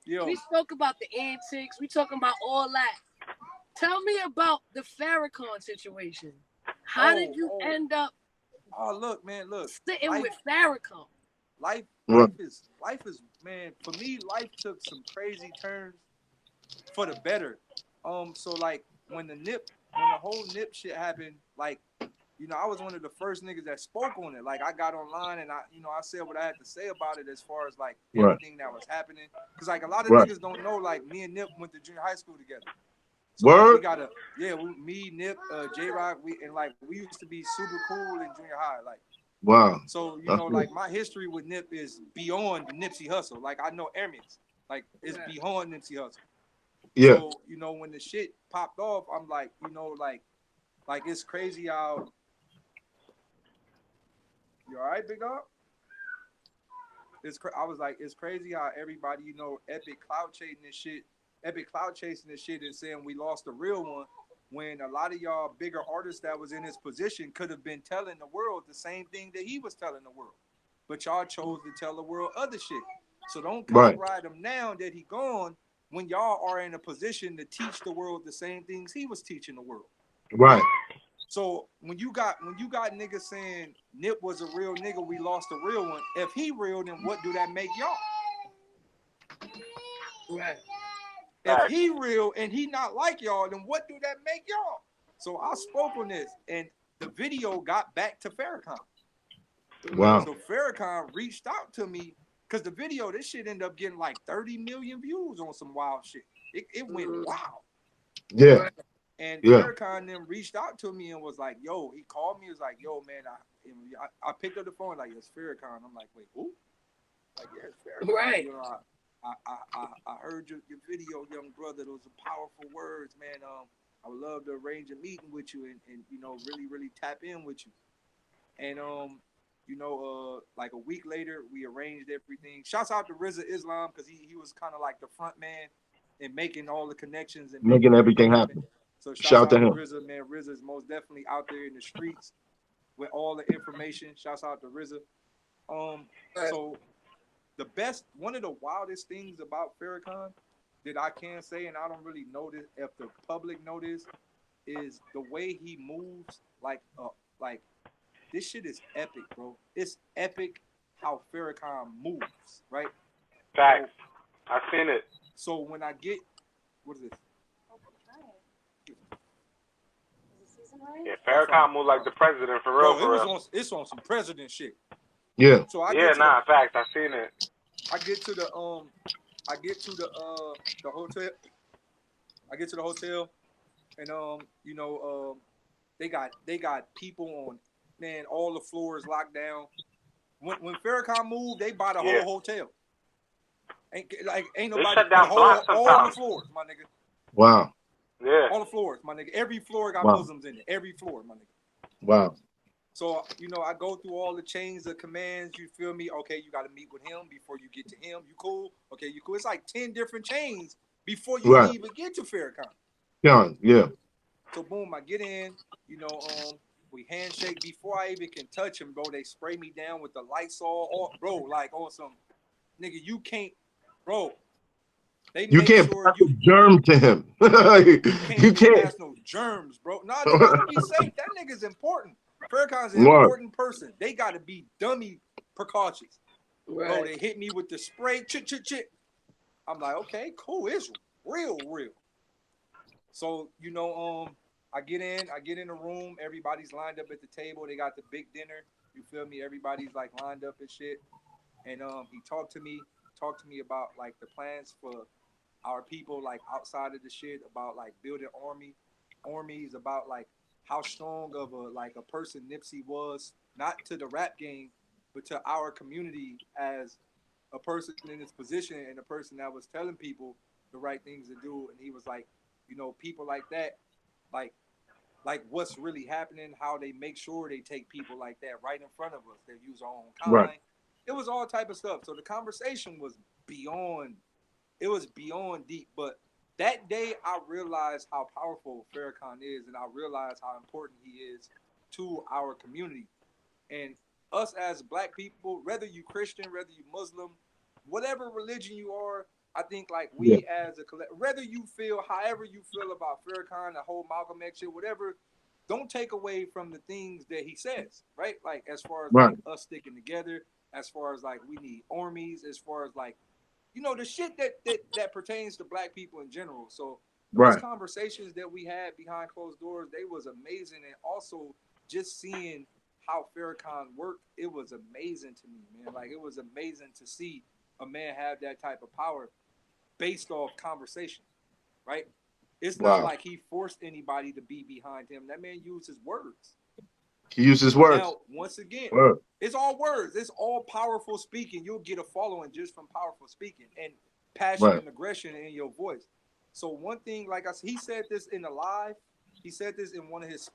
Yo. We spoke about the antics. We talking about all that. Tell me about the Farrakhan situation. How did you end up Look, man, look. sitting with Farrakhan? Life is, man, for me, life took some crazy turns for the better. So like when the whole Nip shit happened, like, you know, I was one of the first niggas that spoke on it. Like, I got online and I said what I had to say about it as far as like everything that was happening. Cause like a lot of niggas don't know, like me and Nip went to junior high school together. So like, we got me, Nip, J-Rock, we used to be super cool in junior high. Like, wow. So, you know, like my history with Nip is beyond Nipsey Hussle. Like, I know Airmans. Like, it's beyond Nipsey Hussle. Yeah. So, you know, when the shit popped off, I'm like, you know, like it's crazy how. You all right, big dog? I was like, it's crazy how everybody, you know, epic cloud chasing this shit and saying we lost the real one, when a lot of y'all bigger artists that was in his position could have been telling the world the same thing that he was telling the world. But y'all chose to tell the world other shit. So don't copyright him now that he gone, when y'all are in a position to teach the world the same things he was teaching the world. Right. So when you got niggas saying Nip was a real nigga, we lost a real one. If he real, then what do that make y'all? Right. If he real and he not like y'all, then what do that make y'all? So I spoke on this, and the video got back to Farrakhan. Wow. So Farrakhan reached out to me, because the video, this shit ended up getting like 30 million views on some wild shit. It went wild. Yeah. And Farrakhan then reached out to me and was like, yo, he called me, was like, yo, man, I picked up the phone, like, it's Farrakhan. I'm like, wait, who? Like, yeah, it's Farrakhan. Right. You know, I heard your video, young brother. Those are powerful words, man. I would love to arrange a meeting with you and you know, really, really tap in with you. And you know, like a week later, we arranged everything. Shouts out to RZA Islam, because he was kind of like the front man in making all the connections and making everything happen. So shout out to him. RZA, man. RZA is most definitely out there in the streets with all the information. Shouts out to RZA. So one of the wildest things about Farrakhan that I can say, and I don't really know this, if the public know this, is the way he moves. Like this shit is epic, bro. It's epic how Farrakhan moves, right? Facts. I've seen it. So when I get, what is this? Yeah, Farrakhan moved like the president for real. Bro, it's on some president shit. Yeah. So facts. I seen it. I get to the hotel. I get to the hotel, and you know, they got people on, man. All the floors locked down. When Farrakhan moved, they bought a whole hotel. Ain't nobody. They shut down blocks sometimes. All the floors, my nigga. Wow. Yeah. All the floors, my nigga. Every floor got Muslims in it. Every floor, my nigga. Wow. So, you know, I go through all the chains of commands. You feel me? Okay, you got to meet with him before you get to him. You cool? Okay, you cool. It's like 10 different chains before you even get to Farrakhan. Yeah. So, boom, I get in. You know, we handshake. Before I even can touch him, bro, they spray me down with the Lysol. Bro, like on some, nigga, you can't, bro. You can't pass no germ to him. you can't pass no germs, bro. Nah, they gotta be safe. That nigga's important. Farrakhan's an important person. They gotta be dummy precautions. Right. Bro, they hit me with the spray. Chit. I'm like, okay, cool. It's real. So, you know, I get in the room. Everybody's lined up at the table. They got the big dinner. You feel me? Everybody's like lined up and shit. And he talked to me about like the plans for our people, like outside of the shit, about like building armies, about like how strong of a person Nipsey was, not to the rap game, but to our community as a person in his position and a person that was telling people the right things to do. And he was like, you know, people like that, like what's really happening, how they make sure they take people like that right in front of us. They use our own kind. Right. It was all type of stuff. So the conversation was beyond deep. But that day I realized how powerful Farrakhan is, and I realized how important he is to our community. And us as black people, whether you Christian, whether you Muslim, whatever religion you are, I think like we as a collective, whether you feel however you feel about Farrakhan, the whole Malcolm X shit, whatever, don't take away from the things that he says, right? Like as far as like us sticking together, as far as like we need armies, as far as like, you know, the shit that pertains to black people in general. So those conversations that we had behind closed doors, they was amazing. And also just seeing how Farrakhan worked, it was amazing to me, man. Like it was amazing to see a man have that type of power based off conversation, right? It's not like he forced anybody to be behind him. That man used his words. He used his words. Now, once again, it's all words. It's all powerful speaking. You'll get a following just from powerful speaking and passion and aggression in your voice. So one thing, like I said, he said this in the live. He said this in one of his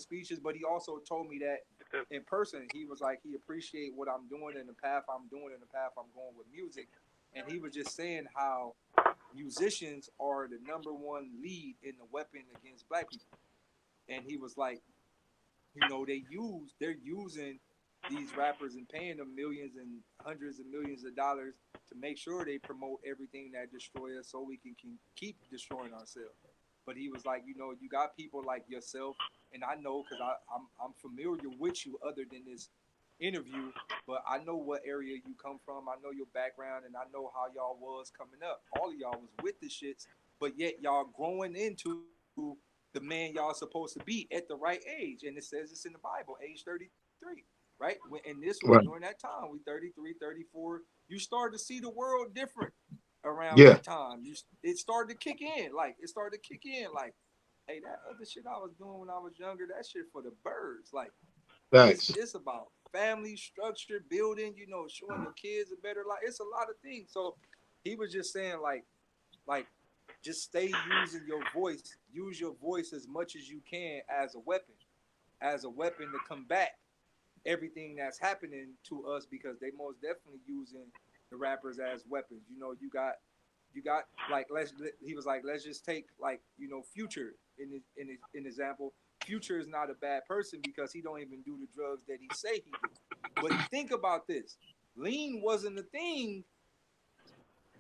speeches, but he also told me that in person. He was like, he appreciate what I'm doing and the path I'm doing and the path I'm going with music. And he was just saying how musicians are the #1 lead in the weapon against black people. And he was like, you know, they're using these rappers and paying them millions and hundreds of millions of dollars to make sure they promote everything that destroys us so we can keep destroying ourselves. But he was like, you know, you got people like yourself, and I know because I'm familiar with you other than this interview, but I know what area you come from. I know your background, and I know how y'all was coming up. All of y'all was with the shits, but yet y'all growing into the man y'all supposed to be at the right age. And it says it's in the Bible, age 33, right? And this was during that time, we 33, 34. You start to see the world different around that time. It started to kick in. Like, hey, that other shit I was doing when I was younger, that shit for the birds. Like, it's about family structure, building, you know, showing your kids a better life. It's a lot of things. So he was just saying, like, just stay using your voice. Use your voice as much as you can as a weapon to combat everything that's happening to us, because they most definitely using the rappers as weapons. You know, you got like, he was like, let's just take, like, you know, Future in example. Future is not a bad person because he don't even do the drugs that he say he do. But think about this. Lean wasn't a thing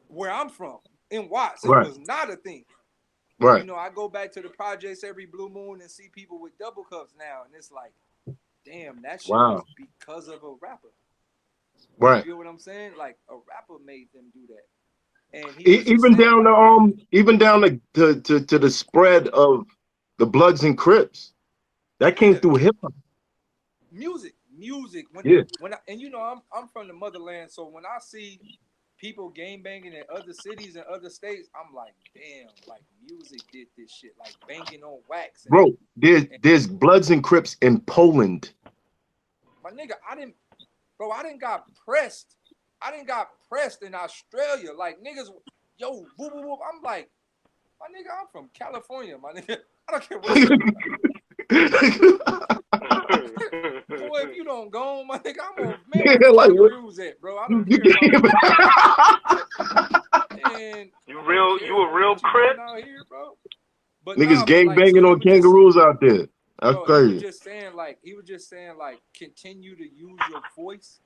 where I'm from. In Watts, it was not a thing. Right. You know, I go back to the projects every blue moon and see people with double cups now, and it's like, damn, that shit was because of a rapper. Right. You feel what I'm saying? Like, a rapper made them do that. And he even down to the spread of the Bloods and Crips. That came through hip hop. Music. And you know, I'm from the motherland, so when I see people game banging in other cities and other states, I'm like, damn, like music did this shit, like banging on wax. Bro, there's Bloods and Crips in Poland. My nigga, I didn't got pressed. I didn't got pressed in Australia. Like, niggas, yo, whoop, whoop, whoop. I'm like, my nigga, I'm from California, my nigga. I don't care what you boy, if you don't go, my nigga, I'm on, man, where the kangaroos at, bro? I don't care about and you a real crip out here, bro. But niggas gang banging on kangaroos out there. That's crazy. He was just saying like continue to use your voice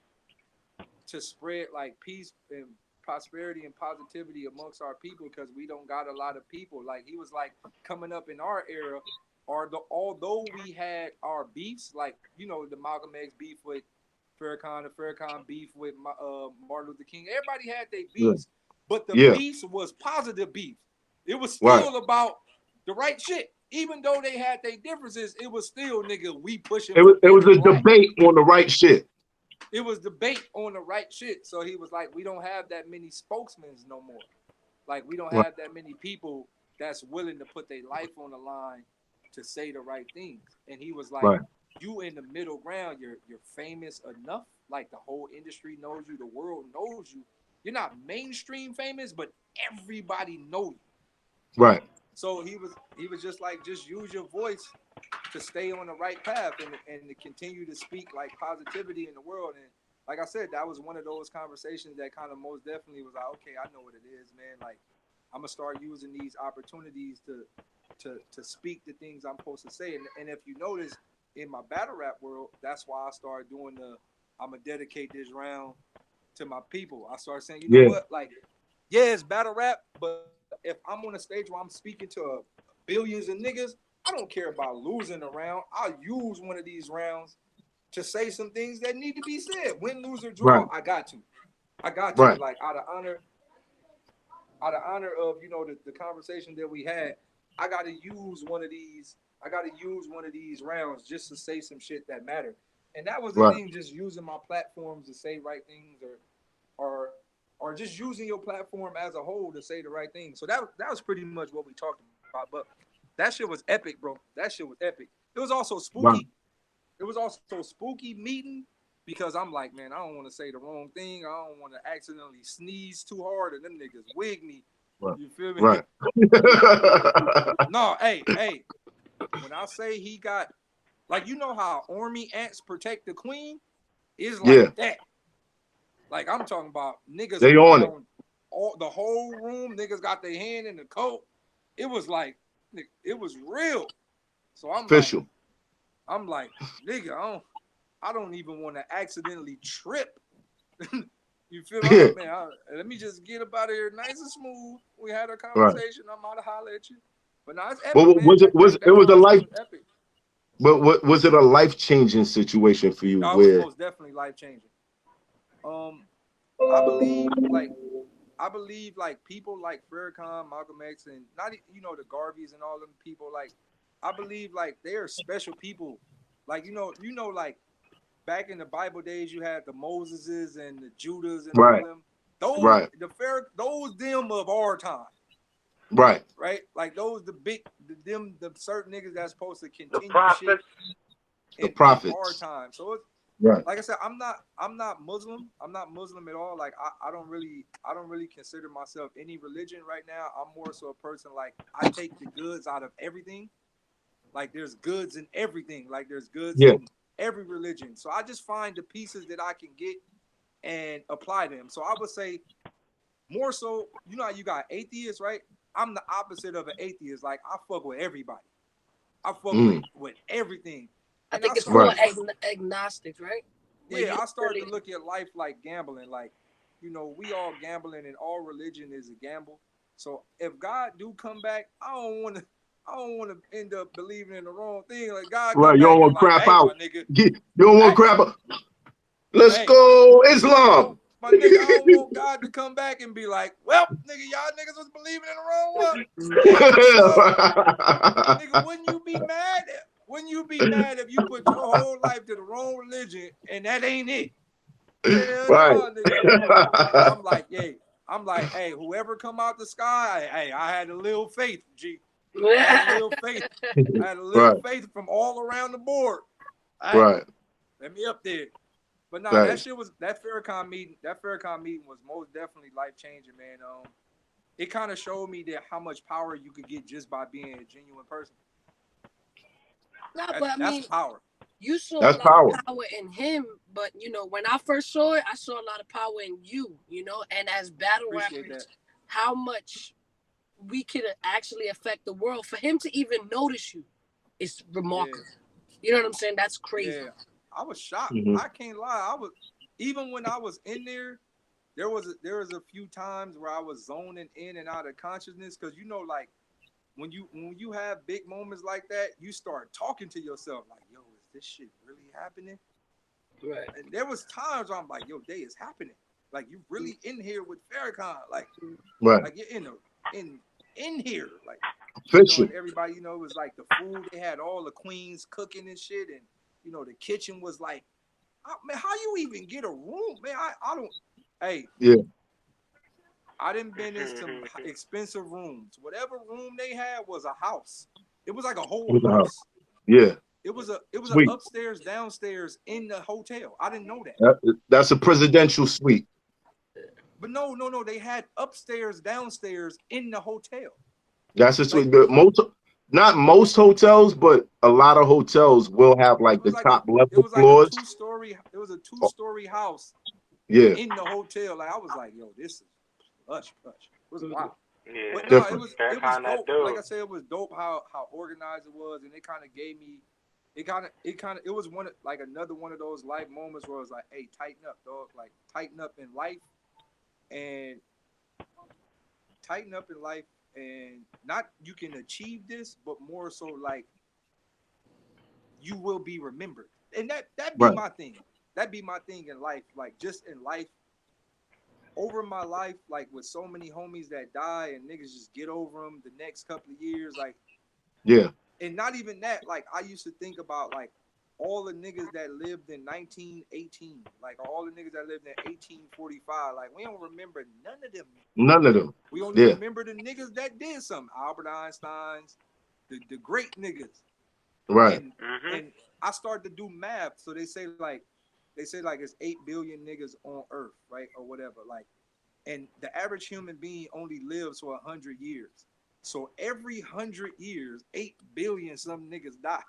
to spread like peace and prosperity and positivity amongst our people, because we don't got a lot of people. Like, he was like, coming up in our era, although we had our beefs, like, you know, the Malcolm X beef with Farrakhan, the Farrakhan beef with Martin Luther King, everybody had their beefs, but the beefs was positive beef. It was still about the right shit. Even though they had their differences, it was still, nigga, we pushing. It was a debate on the right shit. It was debate on the right shit. So he was like, we don't have that many spokesmen no more. Like, we don't have that many people that's willing to put their life on the line to say the right things. And he was like, you in the middle ground, you're famous enough. Like, the whole industry knows you, the world knows you. You're not mainstream famous, but everybody know you. Right. So he was just like, just use your voice to stay on the right path and to continue to speak like positivity in the world. And like I said, that was one of those conversations that kind of most definitely was like, okay, I know what it is, man. Like, I'm gonna start using these opportunities to speak the things I'm supposed to say. And if you notice in my battle rap world, that's why I started doing I'm gonna dedicate this round to my people. I started saying, you know what, like, Yeah, it's battle rap, but if I'm on a stage where I'm speaking to billions of niggas, I don't care about losing a round. I'll use one of these rounds to say some things that need to be said. Win, lose, or draw, Right. I got to. Right. Like out of honor of the conversation that we had, I gotta use one of these. I gotta use one of these rounds just to say some shit that matter. And that was the Right. thing, just using my platforms to say right things, or or just using your platform as a whole to say the right thing. So that was pretty much what we talked about. But that shit was epic, bro. That shit was epic. It was also Right. spooky. It was also spooky meeting because I'm like, man, I don't want to say the wrong thing. I don't want to accidentally sneeze too hard and them niggas wig me. Right. You feel me? Right. No, hey. When I say he got, like, you know how army ants protect the queen? It's like Yeah. that. Like, I'm talking about niggas They on it. around the whole room. Niggas got their hand in the coat. It was like, it was real. So I'm Official. like, nigga, I don't even want to accidentally trip. You feel me? Yeah. Man, let me just get up out of here nice and smooth. We had a Right. conversation. I'm out to holler at you. But now it's epic, But man. was it That was a life? conversation was epic. But what was it a life-changing situation for you? No, it was Where most definitely life changing. I believe like people like Farrakhan, Malcolm X, and not the Garveys and all them people. Like, I believe like they are special people. Like like back in the Bible days, you had the Moseses and the Judas and all right, them. Those right, those them of our time, right, right? Like those the certain niggas that's supposed to The continue shit prophets. the in our prophets, time. So it's right, like I said, I'm not Muslim. I'm not Muslim at all. Like I don't really consider myself any religion right now. I'm more so a person like I take the goods out of everything. Like there's goods in everything. Like there's goods yeah, in every religion. So I just find the pieces that I can get and apply them. So I would say more so, you know how you got atheists, right? I'm the opposite of an atheist. Like I fuck with everybody. I fuck with everything. I And think I it's more started right, agnostics, right? Where yeah, you I started really to look at life like gambling. Like, we all gambling and all religion is a gamble. So if God do come back, I don't want to end up believing in the wrong thing. Like God right. come You don't back and want like, crap hey, out. my nigga, You don't want hey, crap out. Let's hey, go, oh, Islam. my nigga, I don't want God to come back and be like, well, nigga, y'all niggas was believing in the wrong one. Well, nigga, wouldn't you be mad? Wouldn't you be mad if you put your whole life to the wrong religion and that ain't it? Hell Right. no, nigga. So I'm like, hey, whoever come out the sky, hey, I had a little faith, G. I had a little faith. I had a little Right. faith from all around the board. All right, Right. let me up there. But nah, that Right. shit was that Farrakhan meeting. That Farrakhan meeting was most definitely life changing, man. It kind of showed me that how much power you could get just by being a genuine person. No, but I That's mean, power. you saw a That's lot of power. power in him, but when I first saw it, I saw a lot of power in you, and as battle Appreciate rappers, that. how much we could actually affect the world. For him to even notice you is Yeah, remarkable. You know what I'm saying? That's crazy. yeah. I was shocked. Mm-hmm. I can't lie. I was even when I was in there. There was a few times where I was zoning in and out of consciousness because like when you have big moments like that, you start talking to yourself like, yo, is this shit really happening? Right. And there was times where I'm like, yo, day is happening. Like you really in here with Farrakhan, Right. like you're in here, like Official. and everybody, it was like the food they had all the queens cooking and shit, and the kitchen was like, man, how you even get a room, man? I don't. Hey, Yeah. I didn't been in some expensive rooms. Whatever room they had was a house. It was like a whole With the house. house. Yeah. It was an Sweet. upstairs, downstairs in the hotel. I didn't know that. That's a presidential suite. But no. They had upstairs, downstairs in the hotel. That's a Like suite. Not most hotels, but a lot of hotels will have like the top it level was like a floors. Oh, two-story house yeah. in the hotel. Like I was like, yo, this is plush. It was wild. Yeah. But no, it Different. was Farrakhan, that dope. Like dude. I said, it was dope how organized it was, and it kind of gave me, it was another one of those life moments where it was like, hey, tighten up, dog. Like tighten up in life, and tighten up in life, and not you can achieve this, but more so like you will be remembered, and that be my thing. That be my thing in life, like just in life. Over my life, like with so many homies that die and niggas just get over them the next couple of years, like and not even that. Like I used to think about like all the niggas that lived in 1918, like all the niggas that lived in 1845. Like we don't remember none of them. None of them. We only remember the niggas that did something. Albert Einstein's, the great niggas. Right. And I started to do math. So they say like it's 8 billion niggas on Earth, right, or whatever. Like, and the average human being only lives for 100 years. So every 100 years, 8 billion some niggas die.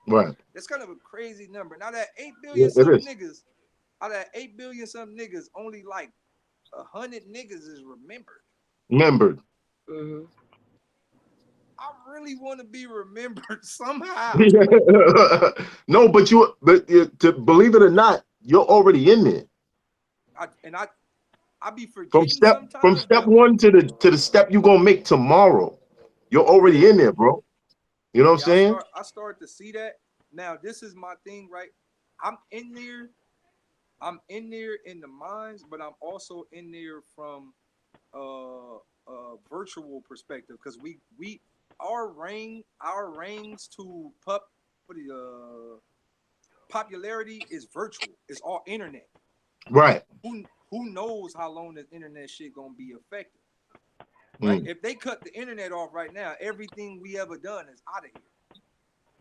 Right. That's kind of a crazy number. Now that 8 billion some niggas, out of that 8 billion some niggas, only like 100 niggas is remembered. I really want to be remembered somehow. No, but to believe it or not, you're already in there. I be forgetting from step one to the step you're gonna make tomorrow. You're already in there, bro. You know what I'm saying? I start to see that. Now this is my thing, right? I'm in there in the minds, but I'm also in there from a virtual perspective, because our range to popularity is virtual. It's all internet. Right. Who knows how long this internet shit gonna be effective? Right? If they cut the internet off right now, everything we ever done is out of here.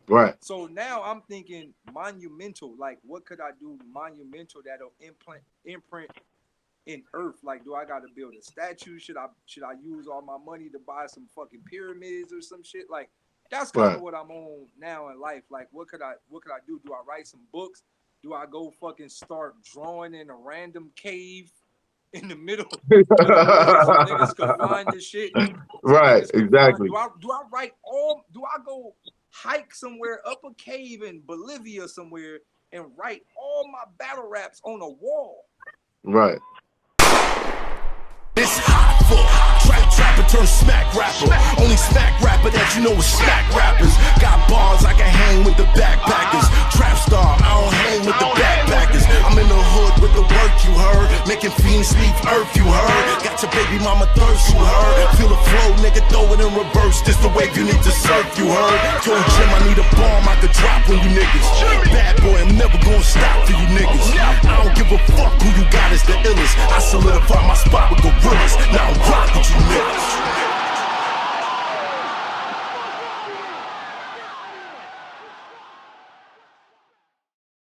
Right. So now I'm thinking monumental. Like, what could I do monumental that'll imprint in Earth? Like, do I got to build a statue? Should I use all my money to buy some fucking pyramids or some shit? Like, that's kind of what I'm on now in life. Like, what could I do? Do I write some books? Do I go fucking start drawing in a random cave in the middle of the woods so niggas could find this shit? Right, exactly. Do I go hike somewhere up a cave in Bolivia somewhere and write all my battle raps on a wall? Right. It's hot for trapper turn smack rapper. Only smack rapper that you know is smack rappers. Got bars I can hang with the backpackers. Trap star, I don't hang with the backpackers. I'm in the hood with the work, you heard. Making fiends leave earth, you heard. Got your baby mama thirst, you heard. Feel the flow, nigga, throw it in reverse. This the wave you need to surf, you heard. Told Jim I need a bomb I could drop on you niggas. Bad boy, I'm never gonna stop for you niggas. I don't give a fuck who you got is the illest. I solidify my spot with gorillas. Now I'm rock with you niggas.